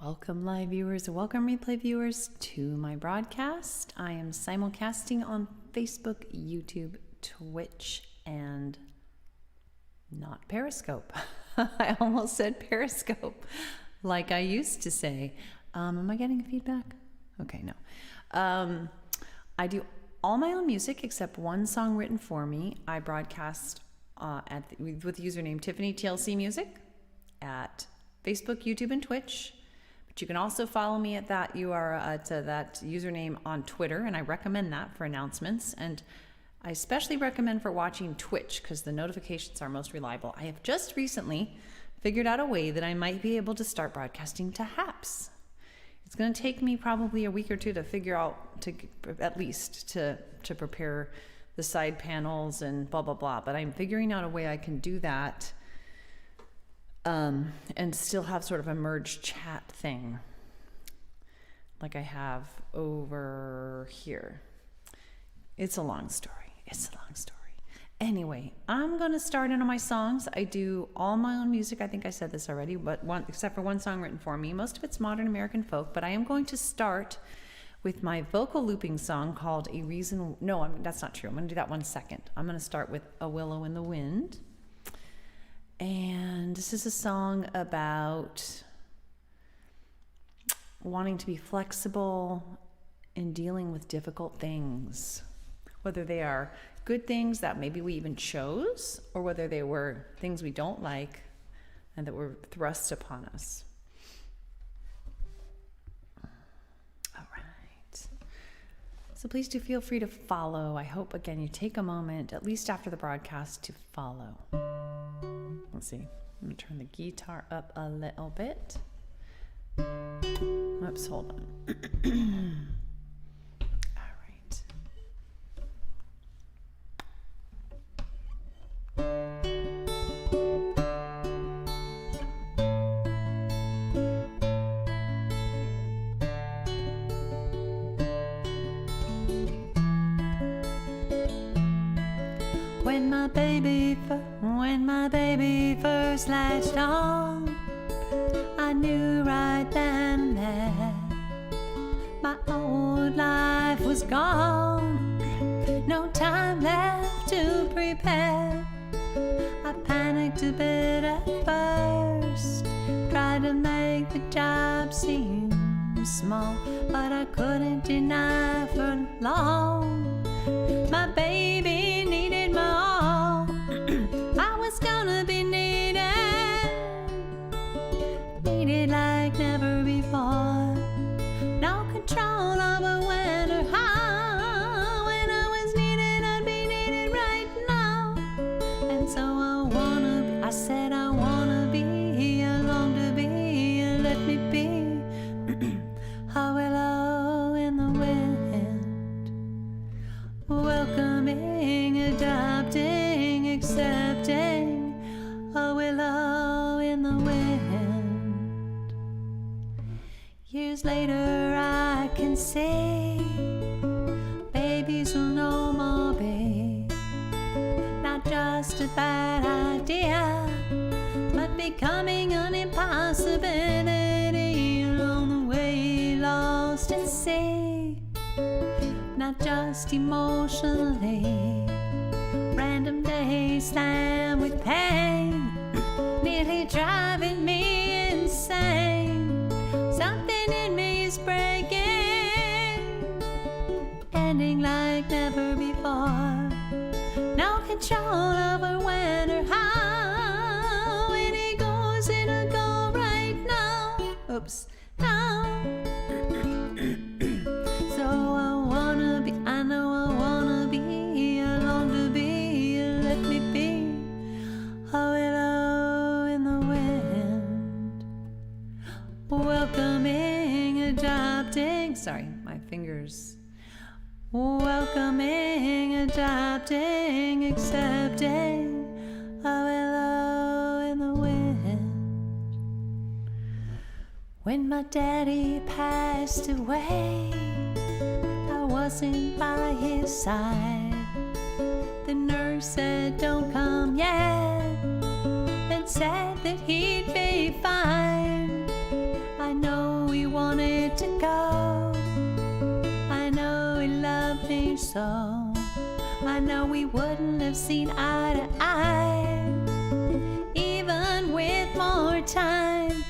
Welcome, live viewers, welcome, replay viewers, to my broadcast. I am simulcasting on Facebook, YouTube, Twitch, and not Periscope. I almost said Periscope, like I used to say. Am I getting feedback? Okay, no. I do all my own music except one song written for me. I broadcast with the username Tiffany TLC Music at Facebook, YouTube, and Twitch. But you can also follow me at that that username on Twitter, and I recommend that for announcements. And I especially recommend for watching Twitch because the notifications are most reliable. I have just recently figured out a way that I might be able to start broadcasting to Haps. It's going to take me probably a week or two to figure out, at least to prepare the side panels and blah, blah, blah. But I'm figuring out a way I can do that and still have sort of a merged chat thing like I have over here. It's a long story. Anyway, I'm going to start into my songs. I do all my own music. I think I said this already, but except for one song written for me. Most of it's modern American folk, but I am going to start with my vocal looping song called A Reason. No, that's not true. I'm going to do that one second. I'm going to start with A Willow in the Wind. And this is a song about wanting to be flexible in dealing with difficult things, whether they are good things that maybe we even chose, or whether they were things we don't like and that were thrust upon us. All right. So please do feel free to follow. I hope, again, you take a moment, at least after the broadcast, to follow. Let's see. I'm going to turn the guitar up a little bit. Oops, hold on. When my baby first latched on, I knew right then that my old life was gone. No time left to prepare. I panicked a bit at first, tried to make the job seem small, but I couldn't deny for long. My baby needed my all. I was gonna be needed like never before. No control over when or how. When I was needed, I'd be needed right now. And so I said I wanna be, I long to be, let me be a willow in the wind, welcoming, adopting, accepting, a willow in the wind. Years later I can see babies will no more be not just a bad idea, but becoming an impossibility along the way, lost at sea. Not just emotionally, random days slammed with pain, nearly driving me insane. Something in me is breaking, ending like never before. No control over when or how. When it goes, it'll go right now. Oops, now. So I know I wanna be, I long to be, let me be a willow in the wind, welcoming, adopting, sorry, my fingers, welcoming, adopting, accepting, a willow in the wind. When my daddy passed away, I wasn't by his side. The nurse said, "Don't come yet," and said that he'd be fine. I know so. I know we wouldn't have seen eye to eye, even with more time.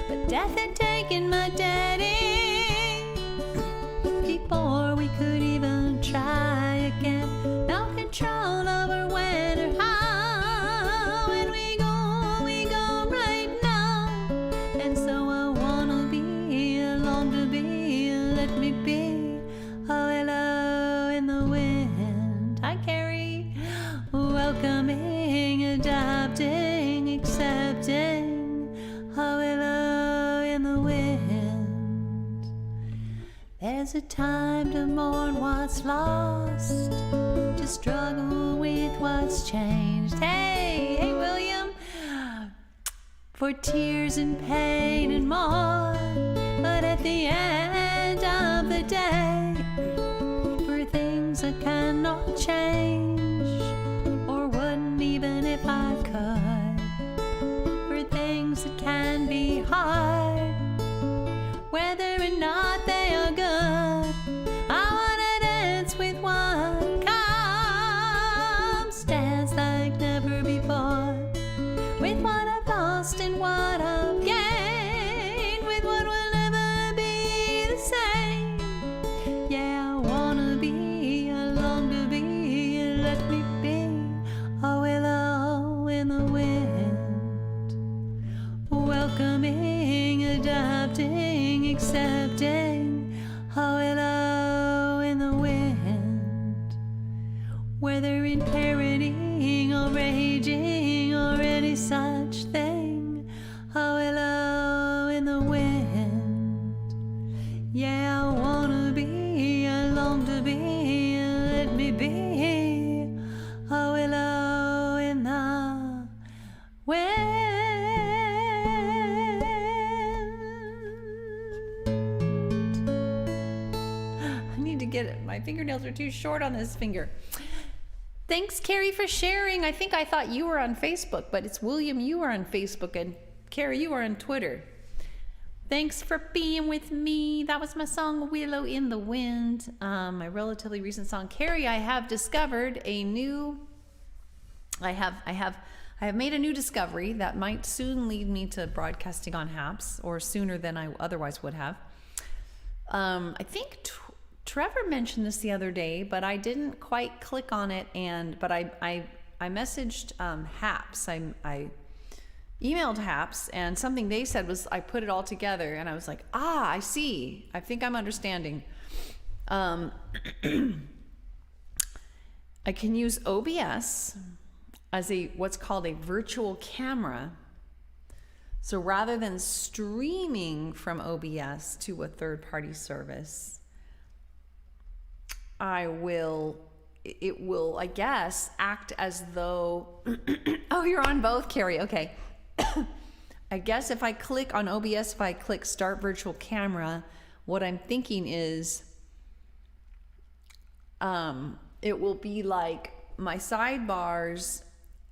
But death had taken my daddy before we could even try again. No control over when or how. When we go right now. And so I wanna be, long to be, let me be. Oh, hello in the wind. Hi, Carrie. Welcoming, adopting, accepting. Oh, hello in the wind. There's a time to mourn what's lost, to struggle with what's changed. Hey, hey, William. For tears and pain and more. But at the end of the day, for things I cannot change, or wouldn't even if I could, for things that can be hard, whether or not they are good, I wanna dance with what comes, dance like never before, with what I've lost and what I've gained, with what will never be the same. Yeah, I wanna be, I long to be, let me be, a willow in the wind, welcoming, adopting, accepting, a willow in the wind, whether in parenting or raging or any such thing, a willow in the wind. Yeah, I wanna be, I long to be, let me be, a willow in the wind. I need to get it. My fingernails are too short on this finger. Thanks, Carrie, for sharing. I thought you were on Facebook, but it's William, you are on Facebook, and Carrie, you are on Twitter. Thanks for being with me. That was my song, Willow in the Wind, my relatively recent song. Carrie, I have discovered a new, I have made a new discovery that might soon lead me to broadcasting on HAPS, or sooner than I otherwise would have. I think Trevor mentioned this the other day, but I didn't quite click on it. But I messaged HAPS. I emailed HAPS, and something they said was, I put it all together, and I was like, I see. I think I'm understanding. I can use OBS as what's called a virtual camera. So rather than streaming from OBS to a third-party service, it will, I guess, act as though, oh, you're on both, Carrie, okay. I guess if I click on OBS, if I click Start Virtual Camera, what I'm thinking is, it will be like my sidebars,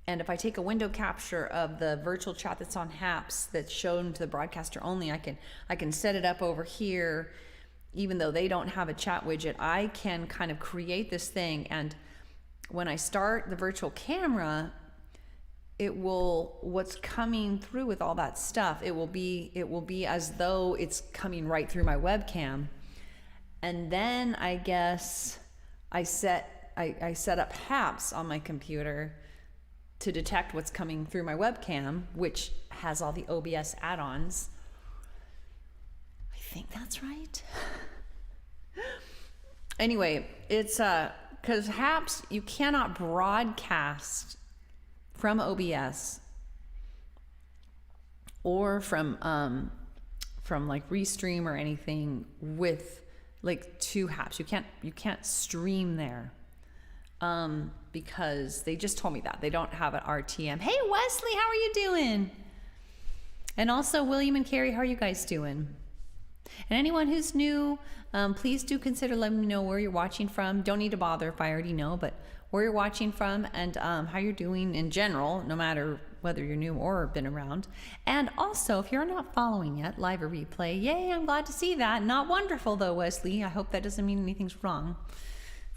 and if I take a window capture of the virtual chat that's on HAPS that's shown to the broadcaster only, I can set it up over here. Even though they don't have a chat widget, I can kind of create this thing, and when I start the virtual camera, what's coming through with all that stuff, it will be as though it's coming right through my webcam. And then I guess I set up HAPS on my computer to detect what's coming through my webcam, which has all the OBS add-ons. I think that's right. Anyway, it's because HAPS, you cannot broadcast from OBS or from like Restream or anything with like to HAPS. You can't stream there because they just told me that they don't have an RTM. Hey Wesley, how are you doing? And also William and Carrie, how are you guys doing? And anyone who's new, please do consider letting me know where you're watching from. Don't need to bother if I already know, but where you're watching from and how you're doing in general, no matter whether you're new or been around. And also, if you're not following yet, live or replay, yay, I'm glad to see that. Not wonderful though, Wesley. I hope that doesn't mean anything's wrong.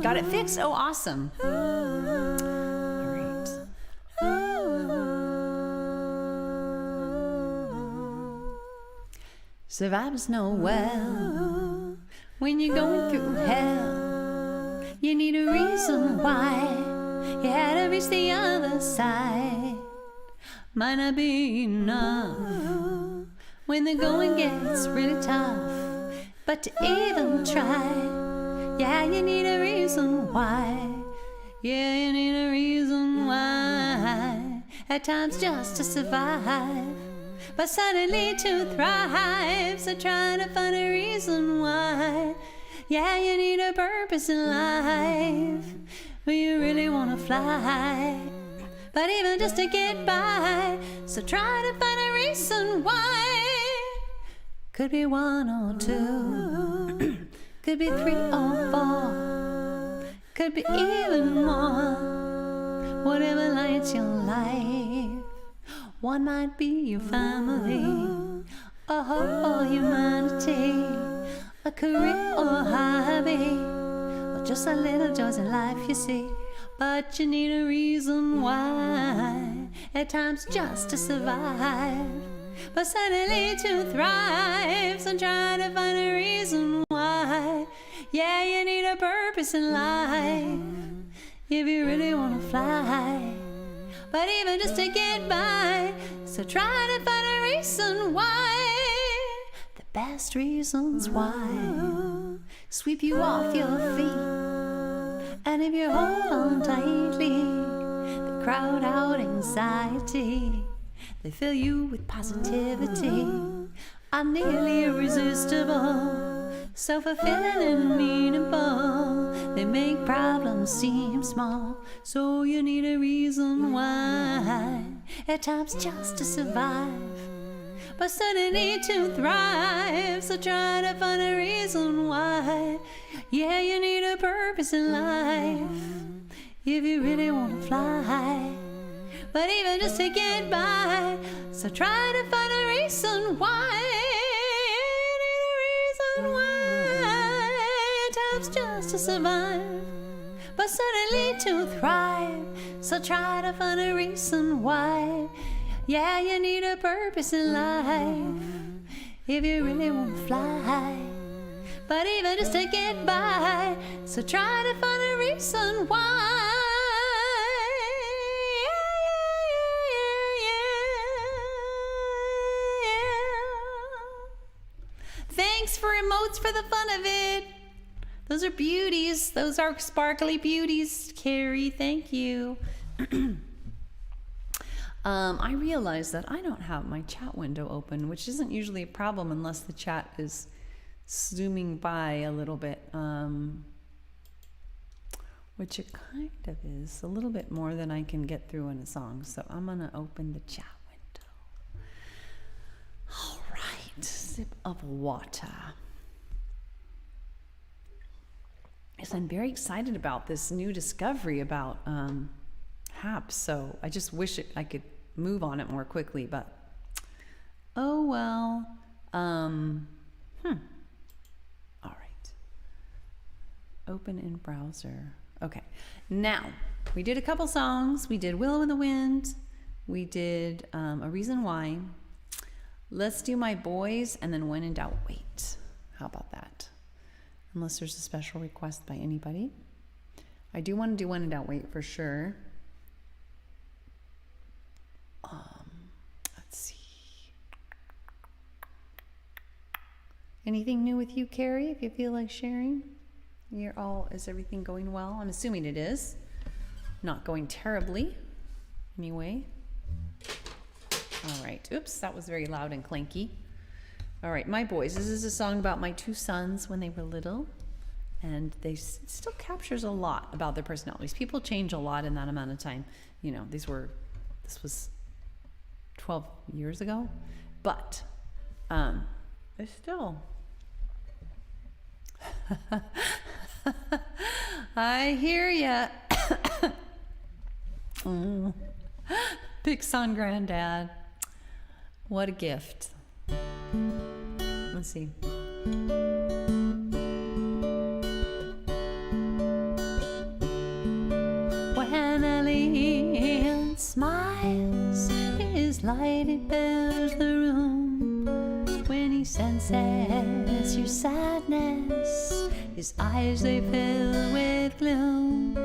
Got it fixed? Oh, awesome. All right. Survivors know well when you're going through hell, you need a reason why you had to reach the other side. Might not be enough when the going gets really tough, but to even try, yeah, you need a reason why. Yeah, you need a reason why. At times just to survive, but suddenly to thrive. So try to find a reason why. Yeah, you need a purpose in life, but you really want to fly, but even just to get by. So try to find a reason why. Could be one or two, could be 3 or 4, could be even more. Whatever lights your life, one might be your family, a hope for humanity, a career or a hobby, or just a little joys in life, you see. But you need a reason why, at times just to survive, but suddenly to thrive. So try to find a reason why. Yeah, you need a purpose in life if you really want to fly, but even just to get by. So try to find a reason why. The best reasons why sweep you off your feet, and if you hold on tightly, they crowd out anxiety. They fill you with positivity, are nearly irresistible, so fulfilling and meaningful. They make problems seem small, so you need a reason why. At times just to survive, but suddenly to thrive. So try to find a reason why. Yeah, you need a purpose in life if you really want to fly, but even just to get by. So try to find a reason why. You need a reason why. At times just to survive, but suddenly to thrive. So try to find a reason why. Yeah, you need a purpose in life if you really want to fly, but even just to get by. So try to find a reason why. Thanks for emotes for the fun of it. Those are beauties. Those are sparkly beauties, Carrie. Thank you. I realized that I don't have my chat window open, which isn't usually a problem unless the chat is zooming by a little bit, which it kind of is, a little bit more than I can get through in a song. So I'm going to open the chat window. All right, sip of water. Yes, I'm very excited about this new discovery about HAP, so I just wish I could move on it more quickly, but oh well. All right. Open in browser. Okay. Now, we did a couple songs. We did Willow in the Wind. We did A Reason Why. Let's do My Boys and then When in Doubt, Wait. How about that? Unless there's a special request by anybody. I do want to do When in Doubt, Wait for sure. Let's see. Anything new with you, Carrie, if you feel like sharing? Is everything going well? I'm assuming it is. Not going terribly, anyway. All right. Oops, that was very loud and clanky. All right, My Boys. This is a song about my two sons when they were little. And it still captures a lot about their personalities. People change a lot in that amount of time. You know, this was 12 years ago. But it's still... I hear ya. Big son, granddad. What a gift. Let's see. When Ellie smiles, his light it fills the room. When he senses your sadness, his eyes they fill with gloom.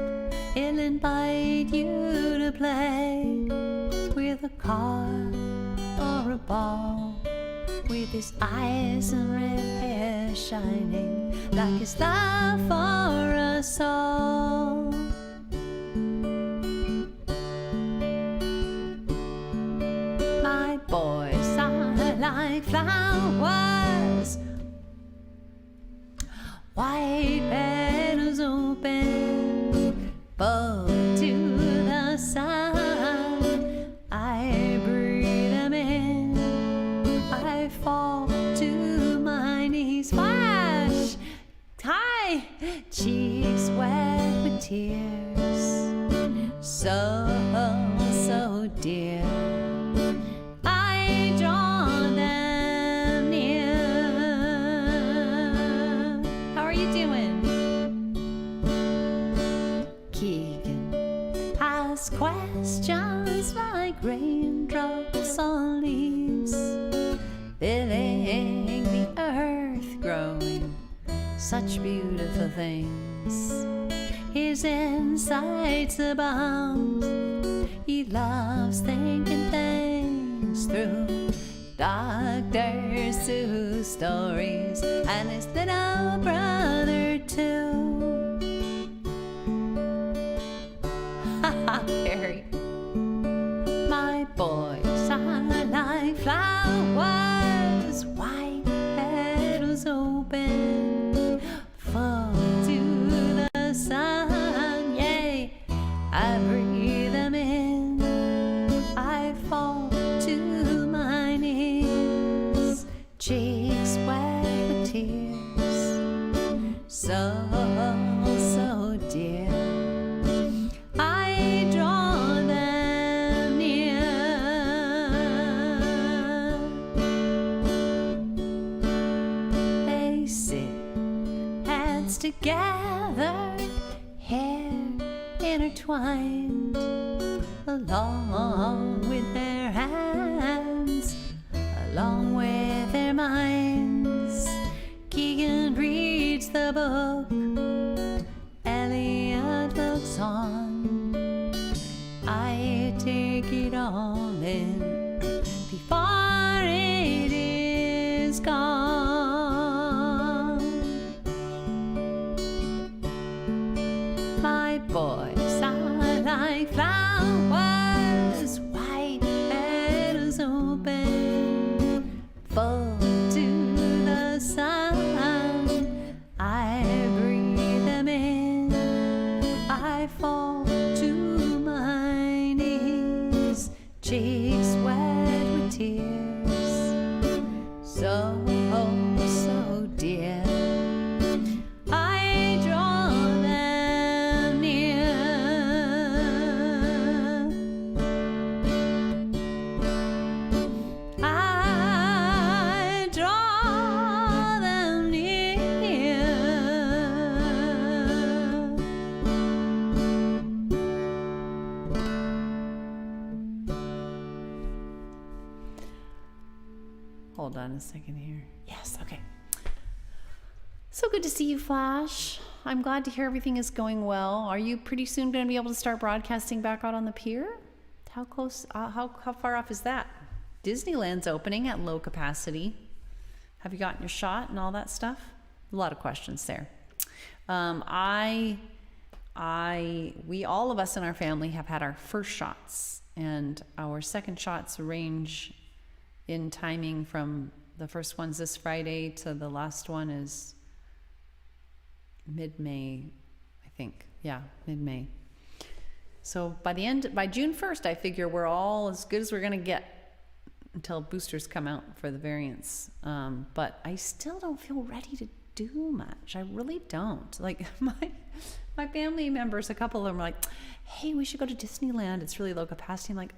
He'll invite you to play with a car or a ball, with his eyes and red hair shining like his love for us all. My boys are like flowers, white petals open, bow to the sun. I breathe them in, I fall to my knees. Flash, hi, cheeks wet with tears, so, so dear. I draw them near. How are you doing? Keegan asks questions like raindrops on leaves, filling the earth, growing such beautiful things. His insights abound. He loves thinking things through. Dr. Seuss stories and his little brother too. Haha, Carrie. My boys are like flowers, white petals open, full to the sun. Yay, I breathe them in, I fall to my knees, cheeks wet with tears, so, so dear. I draw them near. They sit hands together, hair intertwined, along with their hands, along with their minds. Keegan reads the book, Elliot looks on. I take it all in before it is gone. My boys are like flowers, white petals open, full to the sun. I breathe them in, I fall to my knees, cheeks wet with tears, so, so dear. I draw them near. I draw them near. Hold on a second here. Yes, okay. So good to see you, Flash. I'm glad to hear everything is going well. Are you pretty soon going to be able to start broadcasting back out on the pier? How close, how far off is that? Disneyland's opening at low capacity. Have you gotten your shot and all that stuff? A lot of questions there. I we all of us in our family have had our first shots, and our second shots range in timing from the first one's this Friday to the last one is mid-May, I think. Yeah, mid-May. So by June 1st, I figure we're all as good as we're going to get until boosters come out for the variants. But I still don't feel ready to do much. I really don't. Like my family members, a couple of them are like, hey, we should go to Disneyland. It's really low capacity. I'm like,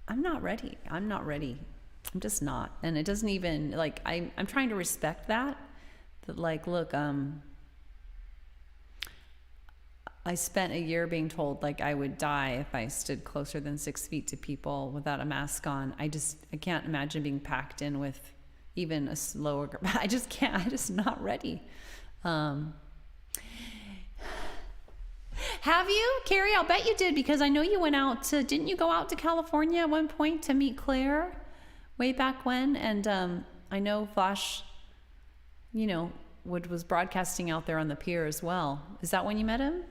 I'm not ready. I'm I'm just not. And it doesn't even, like, I'm trying to respect that like, look, I spent a year being told like I would die if I stood closer than 6 feet to people without a mask on. I can't imagine being packed in with even a slower, I just can't, I'm just not ready. Have you, Carrie? I'll bet you did, because I know you went out to, didn't you go out to California at one point to meet Claire way back when? And I know Flash, was broadcasting out there on the pier as well. Is that when you met him?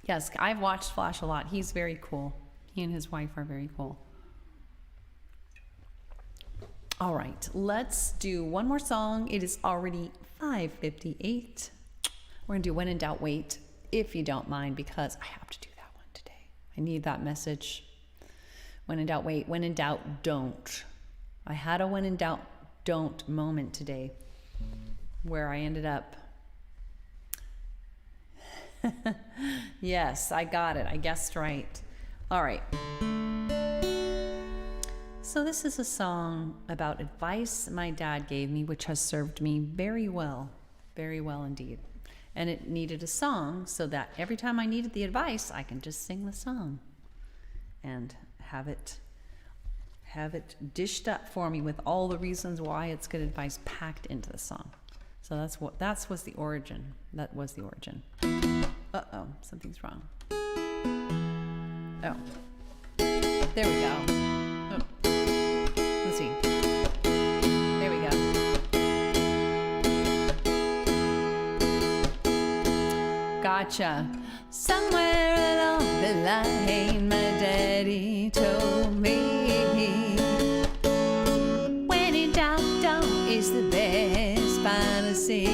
Yes, I've watched Flash a lot. He's very cool. He and his wife are very cool. All right, let's do one more song. It is already 5:58. We're gonna do When in Doubt, Wait, if you don't mind, because I have to do that one today. I need that message. When in doubt, wait. When in doubt, don't. I had a when in doubt, don't moment today where I ended up. Yes, I got it. I guessed right. All right. So this is a song about advice my dad gave me, which has served me very well indeed. And it needed a song so that every time I needed the advice, I can just sing the song and have it dished up for me with all the reasons why it's good advice packed into the song. So that was the origin. That was the origin. Uh-oh, something's wrong. Oh, there we go. Oh. Let's see. There we go. Gotcha. Somewhere along the line, my daddy told me, when in doubt, don't is the best policy.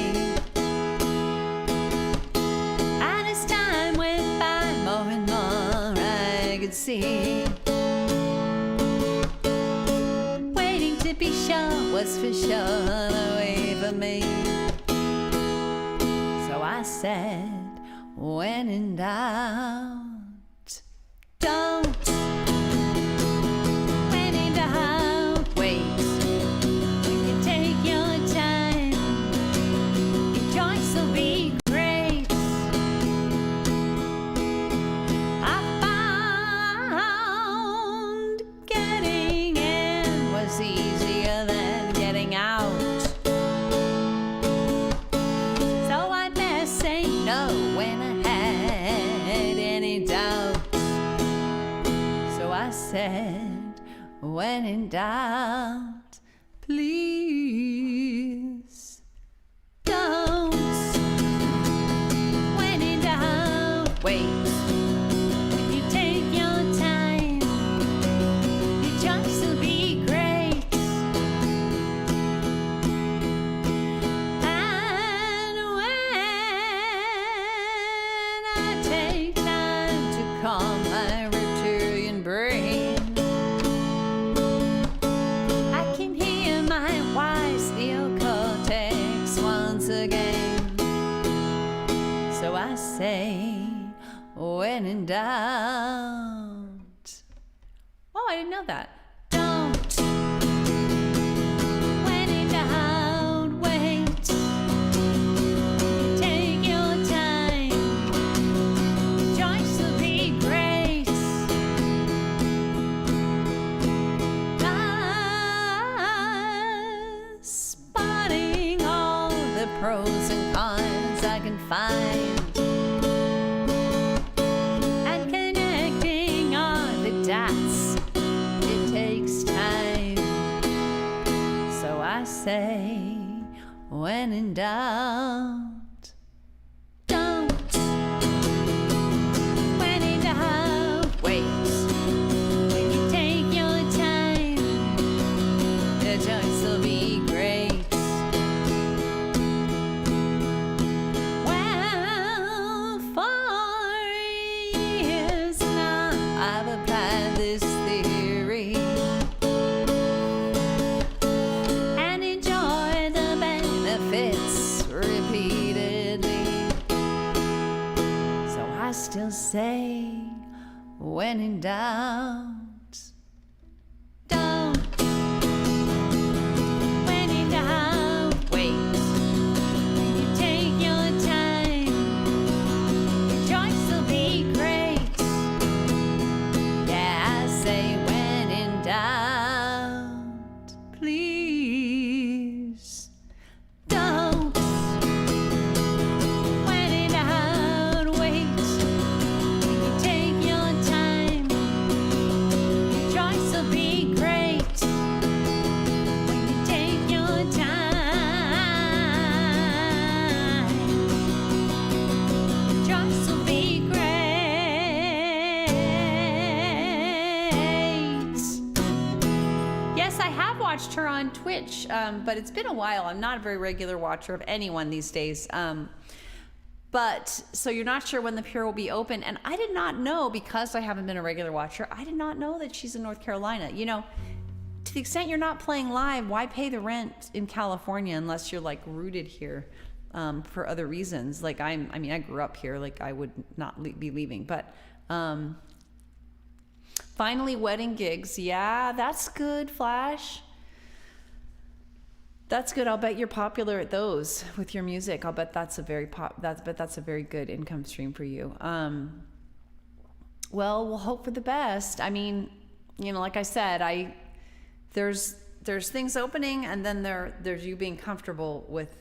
And as time went by, more and more I could see, waiting to be sure was for sure the way for me. So I said, when in doubt, don't. When in doubt, wait. When you take your time, your choice will be great. I found getting in was easier than getting out. So I best say no when I had any doubt. So I said, when in doubt, please don't. When in doubt, wait. When you take your time, your choice will be great. And when I take time to calm my reptilian brain, I can hear my wise neocortex once again. So I say, when in doubt. Oh, I didn't know that. Don't. When in doubt, wait. Take your time. Your choice will be great. Spotting all the pros and cons I can find, and connecting all the dots, it takes time. So I say, when in doubt, when in doubt. Don't. When in doubt, wait. You take your time. Your choice will be great. Yeah, I say when in doubt, please don't. When in doubt, wait. You take your time. Your choice will be great. When you take your time, your choice will be great. Yes, I have watched her on Twitch, but it's been a while. I'm not a very regular watcher of anyone these days. But so you're not sure when the Pure will be open. And I did not know, because I haven't been a regular watcher, I did not know that she's in North Carolina. You know, to the extent you're not playing live, why pay the rent in California unless you're like rooted here for other reasons? Like I mean, I grew up here, like I would not be leaving. But finally, wedding gigs. Yeah, that's good, Flash. That's good. I'll bet you're popular at those with your music. I'll bet that's a very that's a very good income stream for you. Well, we'll hope for the best. I mean, you know, like I said, there's things opening, and then there's you being comfortable with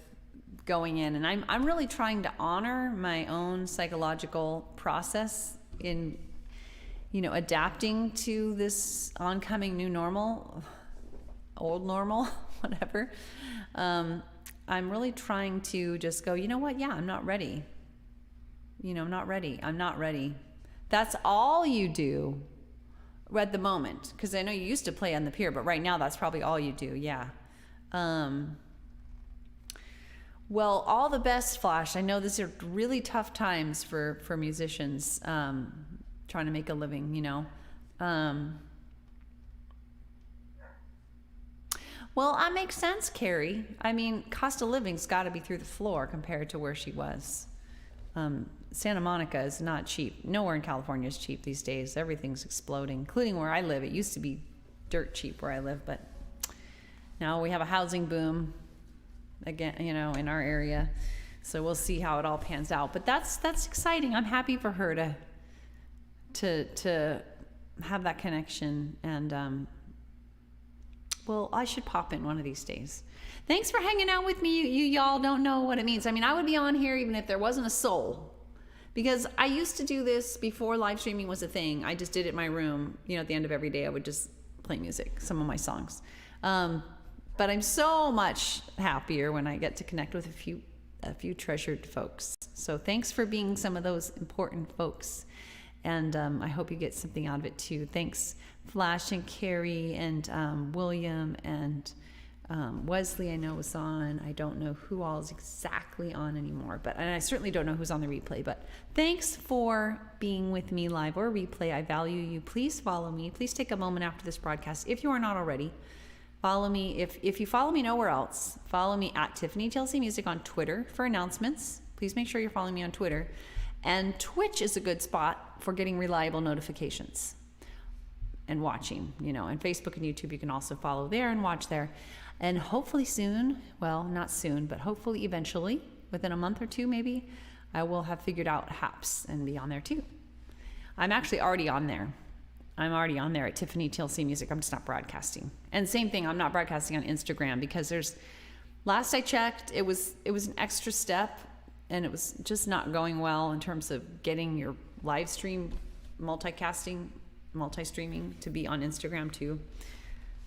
going in, and I'm really trying to honor my own psychological process in, you know, adapting to this oncoming new normal, old normal, whatever. I'm really trying to just go, you know what? Yeah, I'm not ready. You know, I'm not ready. I'm not ready. That's all you do at the moment. Because I know you used to play on the Pier, but right now that's probably all you do. Yeah. Well, all the best, Flash. I know these are really tough times for musicians trying to make a living, you know. Well, that makes sense, Carrie. I mean, cost of living's got to be through the floor compared to where she was. Santa Monica is not cheap. Nowhere in California is cheap these days. Everything's exploding, including where I live. It used to be dirt cheap where I live, but now we have a housing boom again, you know, in our area. So we'll see how it all pans out. But that's exciting. I'm happy for her to have that connection, and well, I should pop in one of these days. Thanks for hanging out with me. Y'all don't know what it means. I mean, I would be on here even if there wasn't a soul, because I used to do this before live streaming was a thing. I just did it in my room. You know, at the end of every day, I would just play music, some of my songs. But I'm so much happier when I get to connect with a few treasured folks. So thanks for being some of those important folks. And I hope you get something out of it too. Thanks, Flash and Carrie and William and Wesley, I know was on. I don't know who all is exactly on anymore, and I certainly don't know who's on the replay. But thanks for being with me live or replay. I value you. Please follow me. Please take a moment after this broadcast, if you are not already. Follow me. If you follow me nowhere else, follow me at Tiffany TLC Music on Twitter for announcements. Please make sure you're following me on Twitter. And Twitch is a good spot for getting reliable notifications and watching, you know, and Facebook and YouTube, you can also follow there and watch there. And hopefully soon, well, not soon, but hopefully eventually, within a month or two maybe, I will have figured out Haps and be on there too. I'm actually already on there. I'm already on there at Tiffany TLC Music. I'm just not broadcasting. And same thing, I'm not broadcasting on Instagram because last I checked, it was an extra step. And it was just not going well in terms of getting your live stream multi-streaming to be on Instagram too.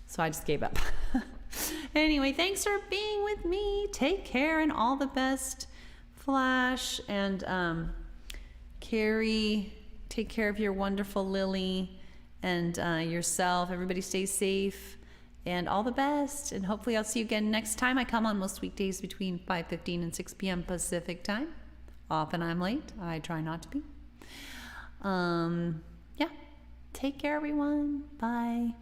So I just gave up. Anyway, thanks for being with me. Take care and all the best, Flash and Carrie. Take care of your wonderful Lily and yourself. Everybody stay safe. And all the best. And hopefully I'll see you again next time. I come on most weekdays between 5:15 and 6 p.m. Pacific time. Often I'm late. I try not to be. Yeah. Take care, everyone. Bye.